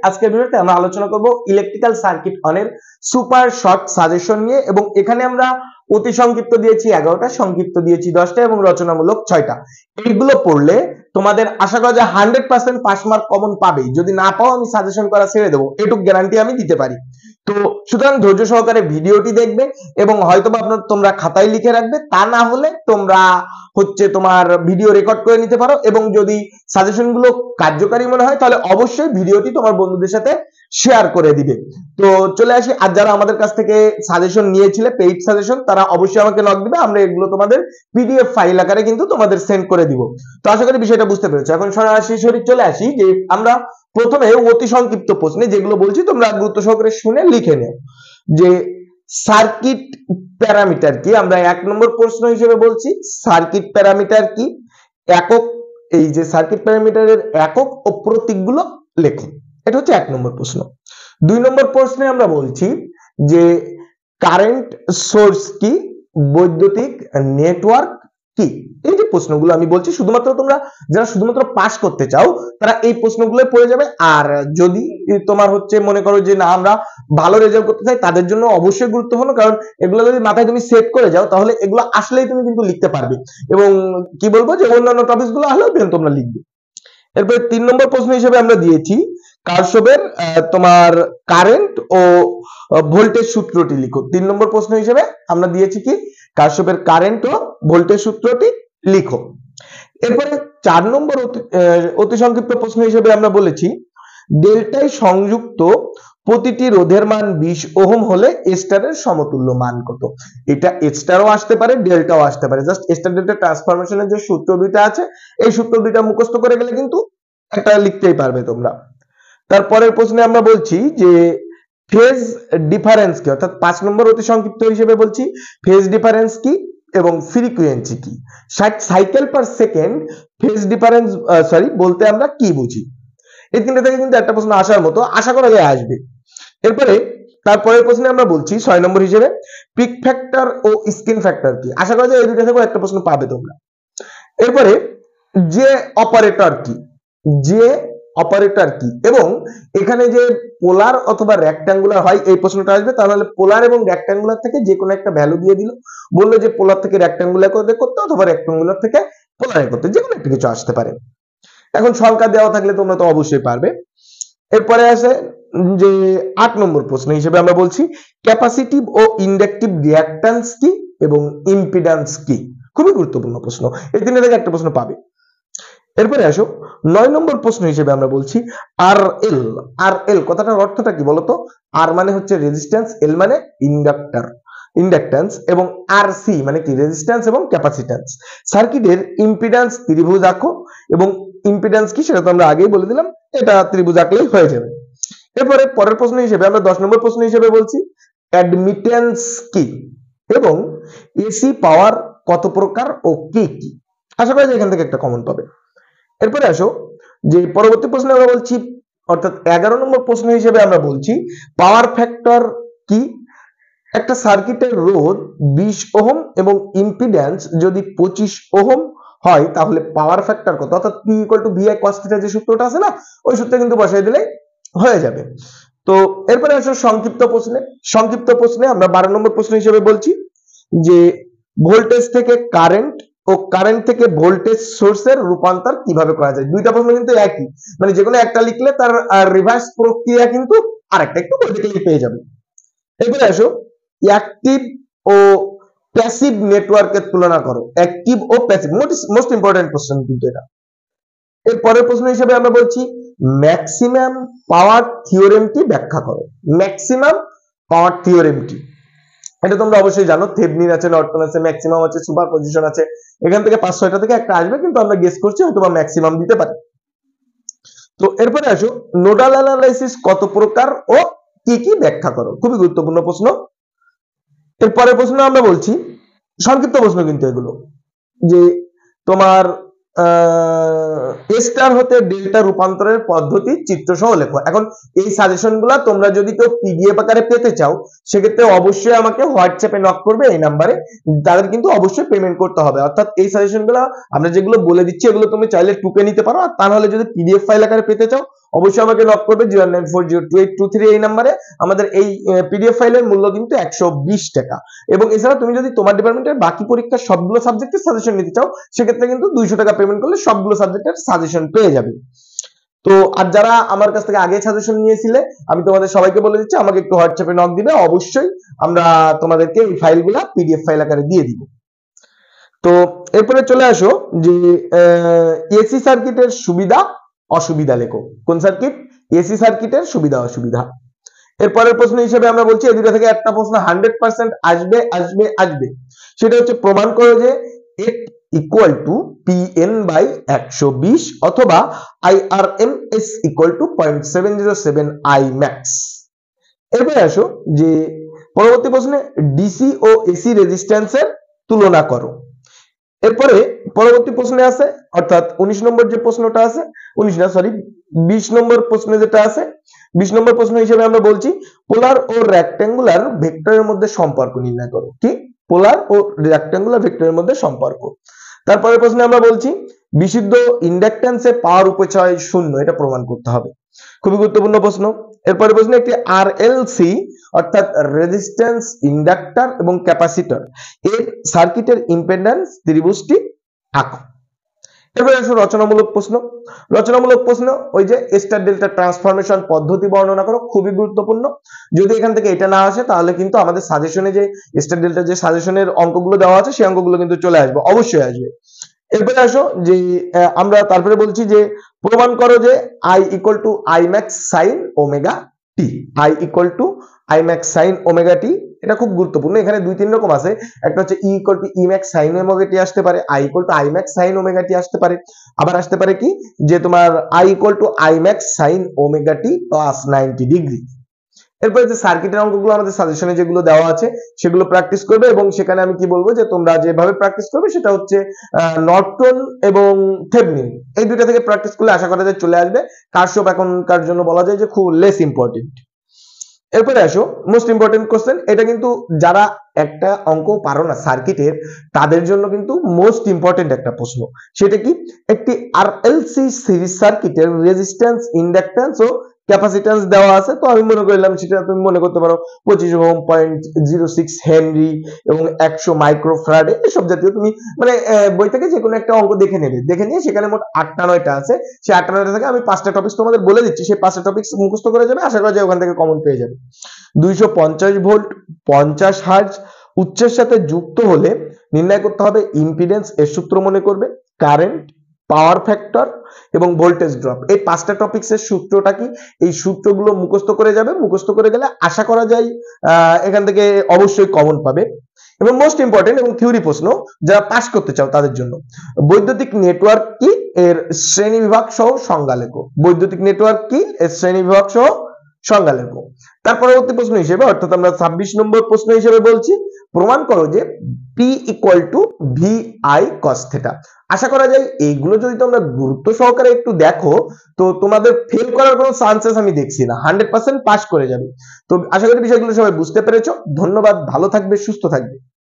আজকের ভিডিওতে আমরা আলোচনা করব ইলেকট্রিক্যাল সার্কিট অনের সুপার শর্ট সাজেশন নিয়ে এবং এখানে আমরা অতি সংক্ষিপ্ত দিয়েছি 11টা, সংক্ষিপ্ত দিয়েছি 10টা এবং রচনামূলক 6টা। এইগুলো পড়লে তোমাদের আশা করা যায় 100% পাস মার্ক কমন পাবে। যদি না পাও আমি সাজেশন করা ছেড়ে দেবো, এটুকু গ্যারান্টি আমি দিতে পারি। তো সুতরাং ধৈর্য সহকারে ভিডিওটি দেখবে এবং হয়তো তোমরা খাতায় লিখে রাখবে, তা না হলে তোমরা তোমার ভিডিও রেকর্ড করে নিতে পারো এবং যদি সাজেশন গুলো কার্যকারী মনে হয় তাহলে অবশ্যই ভিডিওটি তোমার বন্ধুদের সাথে শেয়ার করে দিবে। তো চলে আসি, আর যারা আমাদের কাছ থেকে সাজেশন নিয়েছিলে পেইড সাজেশন, তারা অবশ্যই আমাকে নক দিবে, আমরা এগুলো তোমাদের পিডিএফ ফাইল আকারে কিন্তু তোমাদের সেন্ড করে দিব। তো আশা করি বিষয়টা বুঝতে পেরেছো। এখন সরাসরি চলে আসি যে আমরা প্রথমে অতি সংক্ষিপ্ত প্রশ্নে যেগুলো বলছি তোমরা গুরুত্ব সহকারে শুনে লিখে নেও যে সার্কিট প্যারামিটার কি। আমরা 1 নম্বর প্রশ্ন হিসেবে বলছি সার্কিট প্যারামিটার কি, একক, এই যে সার্কিট প্যারামিটারের একক ও প্রতীকগুলো লেখো। এটা হচ্ছে 1 নম্বর প্রশ্ন। 2 নম্বর প্রশ্নে আমরা বলছি যে কারেন্ট সোর্স কি, বৈদ্যুতিক নেটওয়ার্ক কি। এই যে প্রশ্নগুলো আমি বলছি শুধুমাত্র তোমরা যারা শুধুমাত্র পাস করতে চাও তারা এই প্রশ্নগুলো পড়ে যাবে, আর যদি তোমার মনে করো যে না আমরা ভালো রেজাল্ট করতে চাই তাদের জন্য অবশ্যই গুরুত্বপূর্ণ, কারণ এগুলো যদি মাথায় তুমি সেট করে যাও তাহলে এগুলো আসলেই তুমি কিন্তু লিখতে পারবে এবং কি বলবো যে অন্যান্য টপিকগুলো আসলেও তোমরা লিখবে। এরপরে 3 নম্বর প্রশ্ন হিসেবে আমরা দিয়েছি কারশফের তোমার কারেন্ট ও ভোল্টেজ সূত্রটি লিখো। 3 নম্বর প্রশ্ন হিসেবে আমরা দিয়েছি কি কারশফের কারেন্ট ও ভোল্টেজ সূত্রটি লিখো। এরপরে 4 নম্বর অতি সংক্ষিপ্ত প্রশ্ন হিসেবে আমরা বলেছি ডেল্টায় সংযুক্ত প্রতিটি রোধের মান 20 ওহম হলে স্টারের সমতুল্য মান কত। এটা স্টারও আসতে পারে, ডেল্টাও আসতে পারে। জাস্ট স্টার ডেল্টা ট্রান্সফরমেশনের যে সূত্র দুইটা আছে এই সূত্র দুইটা মুখস্থ করে গেলে কিন্তু একটা লিখতেই পারবে তোমরা। তারপরের প্রশ্নে আমরা বলছি যে ফেজ ডিফারেন্স কি, অর্থাৎ 5 নম্বর অতি সংক্ষিপ্ত হিসেবে বলছি ফেজ ডিফারেন্স কি এবং ফ্রিকোয়েন্সি কি। Cycle per second phase difference বলতে আমরা কি বুঝি। এই তিনটা থেকে কিন্তু একটা প্রশ্ন আসার মতো, আশা করা যায় আসবে। এরপরে তারপরের প্রশ্নে আমরা বলছি 6 নম্বর হিসেবে পিক ফ্যাক্টর ও স্ক্রিন ফ্যাক্টর কি। আশা করা যায় এই দুইটা থেকে একটা প্রশ্ন পাবে তোমরা। এরপরে যে অপারেটর কি, যে অপারেটর কি এবং এখানে যে পোলার অথবা রেক্ট্যাঙ্গুলার হয় এই প্রশ্নটা আসবে। তাহলে পোলার এবং রেক্ট্যাঙ্গুলার থেকে যে কোনো একটা ভ্যালু দিয়ে দিল, বললো যে পোলার থেকে রেক্ট্যাঙ্গুলার করতে অথবা রেক্ট্যাঙ্গুলার থেকে পোলারে করতে, যে কোনো একটা কিছু আসতে পারে। এখন সংখ্যা দেওয়া থাকলে তোমরা তো অবশ্যই পারবে। এরপরে আছে যে 8 নম্বর প্রশ্ন হিসেবে আমরা বলছি ক্যাপাসিটিভ ও ইন্ডাকটিভ রিঅ্যাক্ট্যান্স কি এবং ইম্পিডেন্স কি। খুবই গুরুত্বপূর্ণ প্রশ্ন, এই তিনটা থেকে একটা প্রশ্ন পাবে। এরপরে আসো 9 নম্বর প্রশ্ন হিসেবে আমরা বলছি আর এল কথাটার অর্থটা কি বলতো। আর মানে হচ্ছে রেজিস্ট্যান্স, এল মানে ইন্ডাক্ট্যান্স এবং আর সি মানে কি রেজিস্ট্যান্স এবং ক্যাপাসিট্যান্স। সার্কিটের ইম্পিডেন্স ত্রিভুজ আঁকো এবং ইম্পিডেন্স কি সেটা তো আমরা আগেই বলে দিলাম, এটা ত্রিভুজ আঁকলেই হয়ে যাবে। এরপরে পরের প্রশ্ন হিসেবে আমরা 10 নম্বর প্রশ্ন হিসেবে বলছি অ্যাডমিটেন্স কি এবং এসি পাওয়ার কত প্রকার ও কি কি। আশা করি এখান থেকে একটা কমন পাবে। এরপরে আসো যে পরবর্তী প্রশ্নে আমরা বলছি অর্থাৎ 11 নম্বর প্রশ্ন হিসেবে আমরা বলছি পাওয়ার ফ্যাক্টর কি। একটা সার্কিটের রোধ 20 ওহম এবং ইম্পিডেন্স যদি 25 ওহম হয় তাহলে পাওয়ার ফ্যাক্টর কত, অর্থাৎ P = VI cos θ যে সূত্রটা আছে না ওই সূত্রে কিন্তু বসাই দিলে হয়ে যাবে। তো এরপরে আসো সংক্ষিপ্ত প্রশ্নে আমরা 12 নম্বর প্রশ্ন হিসেবে বলছি যে ভোল্টেজ থেকে কারেন্ট ও কারেন্ট থেকে ভোল্টেজ সোর্সের রূপান্তর কিভাবে করা যায়। দুইটা প্রশ্ন কিন্তু একই, মানে যেকোনো একটা লিখলে তার রিভার্স প্রক্রিয়া কিন্তু আরেকটা একটু পলিটিক্যালি পেয়ে যাবে। এরপরে আসো অ্যাক্টিভ ও প্যাসিভ নেটওয়ার্কের তুলনা করো। অ্যাক্টিভ ও প্যাসিভ মোস্ট ইম্পর্টেন্ট কোশ্চেন কিন্তু এটা। এর পরের প্রশ্ন হিসেবে আমরা বলছি ম্যাক্সিমাম পাওয়ার থিওরেমটি ব্যাখ্যা করো। ম্যাক্সিমাম পাওয়ার থিওরেমটি এটা তোমরা অবশ্যই জানো, থেভনিন আছে, নর্টন আছে, ম্যাক্সিমাম আছে, সুপারপজিশন আছে। এখান থেকে 5-6টা থেকে একটা আসবে, কিন্তু আমরা গেস করছি হয়তো বা ম্যাক্সিমাম দিতে পারি। তো এরপরে আসো নোডাল অ্যানালাইসিস কত প্রকার ও কি কি ব্যাখ্যা করো। খুবই গুরুত্বপূর্ণ প্রশ্ন। এরপরের প্রশ্ন আমরা বলছি সংক্ষিপ্ত প্রশ্ন কিন্তু এগুলো যে তোমার স্টার হতে ডেল্টা রূপান্তরের পদ্ধতি চিত্র সহ লেখো। এখন এই সাজেশনগুলো তোমরা যদি কেউ পিডিএফ আকারে পেতে চাও সেক্ষেত্রে অবশ্যই আমাকে হোয়াটসঅ্যাপে নক করবে এই নাম্বারে, তাদের কিন্তু অবশ্যই পেমেন্ট করতে হবে। অর্থাৎ এই সাজেশনগুলো আমরা যেগুলো বলে দিচ্ছি এগুলো তুমি চাইলে টুকে নিতে পারো, আর তা নাহলে যদি পিডিএফ ফাইল আকারে পেতে চাও অবশ্যই আমাকে নক করবে 094028283 এই নাম্বারে। আমাদের এই পিডিএফ ফাইলের মূল্য কিন্তু 120 টাকা। এবং এছাড়া তুমি যদি তোমার ডিপার্টমেন্টের বাকি পরীক্ষার সবগুলো সাবজেক্টের সাজেশন নিতে চাও সেক্ষেত্রে কিন্তু 200 টাকা পেমেন্ট করলে সবগুলো সাবজেক্টের সাজেশন পেয়ে যাবে। তো আর যারা আমার কাছ থেকে আগে সাজেশন নিয়েছিলে আমি তোমাদের সবাইকে বলে দিচ্ছি আমাকে একটু হোয়াটসঅ্যাপে নক দিবে, অবশ্যই আমরা তোমাদেরকে এই ফাইলগুলা পিডিএফ ফাইল আকারে দিয়ে দিব। তো এরপরে চলে আসো যে এসি সার্কিটের সুবিধা অসুবিধা লেখো। কোন সার্কিট? এসি সার্কিটের সুবিধা অসুবিধা। এরপরের প্রশ্ন হিসেবে আমরা বলছি এই দুটো থেকে একটা প্রশ্ন 100% আসবে আসবে আসবে। সেটা হচ্ছে প্রমাণ করো যে এট ইকুয়াল টু পিএন বাই 120 অথবা IRMS equal to 0.707 I max. এরপরে আসো যে পরবর্তী প্রশ্নে ডিসি ও এসি রেজিস্ট্যান্সের তুলনা করো। এরপরে পরবর্তী প্রশ্নে আছে অর্থাৎ 19 নম্বর যে প্রশ্নটা আছে 20 নম্বর প্রশ্নে যেটা আছে 20 নম্বর প্রশ্ন হিসেবে আমরা বলছি পোলার ও রেক্ট্যাঙ্গুলার ভেক্টরের মধ্যে সম্পর্ক নির্ণয় করো। কি? পোলার ও রেক্ট্যাঙ্গুলার ভেক্টরের মধ্যে সম্পর্ক। তারপরের প্রশ্নে আমরা বলছি বিশুদ্ধ ইন্ডাকট্যান্সে পাওয়ার উপচয় শূন্য, এটা প্রমাণ করতে হবে। খুবই গুরুত্বপূর্ণ প্রশ্ন। এরপরের প্রশ্নে একটি আরএলসি অর্থাৎ রেজিস্ট্যান্স, ইন্ডাক্টর এবং ক্যাপাসিটর এর সার্কিটের ইম্পিডেন্স ত্রিভুজটি আঁকো। এরপরে আসো রচনামূলক প্রশ্ন। রচনামূলক প্রশ্ন ওই যে স্টার ডেল্টা ট্রান্সফরমেশন পদ্ধতি বর্ণনা করো, খুবই গুরুত্বপূর্ণ। যদি এখান থেকে এটা না আসে তাহলে কিন্তু আমাদের সাজেশনে যে স্টার ডেল্টা যে সাজেশনের অঙ্কগুলো দেওয়া আছে সেই অঙ্কগুলো কিন্তু চলে আসবে, অবশ্যই আসবে। এরপরে আসো যে আমরা তারপরে বলছি যে প্রমাণ করো যে I equal to I max sine omega T. I equal to I max sine omega T, এটা খুব গুরুত্বপূর্ণ। এখানে 2-3 রকম আছে, একটা হচ্ছে E equal to E max sine omega T আসতে পারে, I equal to I max sine omega T আসতে পারে, আবার আসতে পারে কি যে তোমার I equal to I max sine omega T plus 90 degree. এরপরে যে সার্কিটের অঙ্কগুলো আমাদের সাজেশনে যেগুলো দেওয়া আছে সেগুলো প্র্যাকটিস করবে, এবং সেখানে আমি কি বলবো যে তোমরা যেভাবে প্র্যাকটিস করবে সেটা হচ্ছে নর্টন এবং থেভনিন এই দুইটা থেকে প্র্যাকটিস করলে আশা করা যায় চলে আসবে। কারশফ এখনকার জন্য বলা যায় যে খুব লেস ইম্পর্টেন্ট। এরপরে আসো মোস্ট ইম্পর্টেন্ট কোশ্চেন, এটা কিন্তু যারা একটা অঙ্ক পারো না সার্কিটের তাদের জন্য কিন্তু মোস্ট ইম্পর্টেন্ট একটা প্রশ্ন। সেটা কি? একটি আরএলসি সিরিজ সার্কিটের রেজিস্ট্যান্স, ইন্ডাকট্যান্স ও ক্যাপাসিট্যান্স দেওয়া আছে। তো আমি মনে করলাম সেটা তুমি মনে করতে পারো 25 ওহম, 0.06 হেনরি এবং 100 মাইক্রোফ্যারাড, এসব জাতীয় তুমি মানে বই থেকে যে কোনো একটা অঙ্ক দেখে নেবে, দেখে নিয়ে সেখানে মোট 8টা 9টা আছে, সেই 8টা 9টা থেকে আমি 5টা টপিক তোমাদের বলে দিচ্ছি, সেই 5টা টপিক মুখস্থ করে যাবে, আশা করা যায় ওখান থেকে কমন পেয়ে যাবে। 250 ভোল্ট 50 হার্জ উচ্চের সাথে যুক্ত হলে নির্ণয় করতে হবে ইম্পিডেন্স, এর সূত্র মনে করবে, কারেন্ট, পাওয়ার ফ্যাক্টর এবং ভোল্টেজ ড্রপ। এই 5টা টপিক্সের সূত্রটা কি এই সূত্রগুলো মুখস্থ করে যাবে, মুখস্থ করে গেলে আশা করা যায় এখান থেকে অবশ্যই কমন পাবে। এবং মোস্ট ইম্পর্টেন্ট এবং থিওরি প্রশ্ন যারা পাস করতে চাও তাদের জন্য বৈদ্যুতিক নেটওয়ার্ক কি এর শ্রেণী বিভাগ সহ সংজ্ঞা লেখো। বৈদ্যুতিক নেটওয়ার্ক কি এর শ্রেণী বিভাগ সহ সংজ্ঞা লেখো। তার পরবর্তী প্রশ্ন হিসেবে অর্থাৎ আমরা 26 নম্বর প্রশ্ন হিসেবে বলছি প্রমাণ করো যে P equal to VI cos theta. আশা করা যায় এইগুলো যদি তোমরা গুরুত্ব সহকারে একটু দেখো তো তোমাদের ফেল করার কোনো চান্সেস আমি দেখছি না, 100% পাস করে যাবে। তো আশা করি বিষয়গুলো সবাই বুঝতে পেরেছো। ধন্যবাদ, ভালো থাকবে, সুস্থ থাকবে।